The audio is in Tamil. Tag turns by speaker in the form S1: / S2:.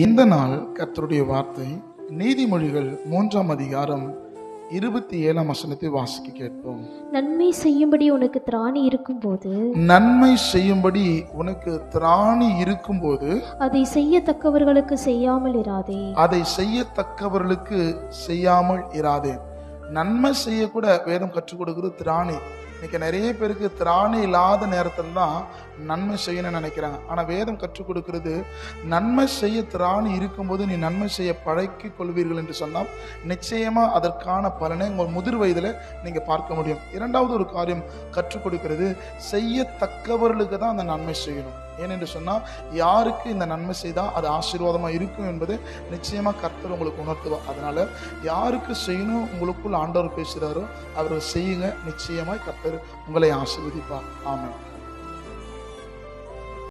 S1: இந்த நாள் கர்த்தருடைய வார்த்தை நீதிமொழிகள் 3ஆம் அதிகாரம் 27ஆம் வசனத்தை வாசிக்க கேட்போம்.
S2: நன்மை செய்யும்படி உனக்கு திராணி இருக்கும்போது,
S1: நன்மை செய்யும்படி உனக்கு திராணி இருக்கும்போது
S2: அதை செய்யத்தக்கவர்களுக்கு செய்யாமல் இராதே.
S1: அதை செய்யத்தக்கவர்களுக்கு செய்யாமல் இராதே. நன்மை செய்யக்கூட வேதம் கற்றுக் கொடுக்கிறது திராணி. இன்னைக்கு நிறைய பேருக்கு திராணி இல்லாத நேரத்தில் தான் நன்மை செய்யணும்னு நினைக்கிறாங்க. ஆனால் வேதம் கற்றுக் கொடுக்கிறது நன்மை செய்ய திராணி இருக்கும்போது நீ நன்மை செய்ய பழக்கிக் கொள்வீர்கள் என்று சொன்னால் நிச்சயமாக அதற்கான பலனை உங்கள் முதிர் வயதில் நீங்கள் பார்க்க முடியும். இரண்டாவது ஒரு காரியம் கற்றுக் கொடுக்கிறது, செய்யத்தக்கவர்களுக்கு தான் அந்த நன்மை செய்யணும். ஏனென்று சொன்னால் யாருக்கு இந்த நன்மை செய்தால் அது ஆசீர்வாதமாக இருக்கும் என்பதை நிச்சயமாக கர்த்தர் உங்களுக்கு உணர்த்துவார். அதனால் யாருக்கு செய்யணும் உங்களுக்குள் ஆண்டவர் பேசுகிறாரோ அவர்கள் செய்யுங்க. நிச்சயமாக கர்த்தர் உங்களை ஆசீர்வதிப்பார். ஆமென்.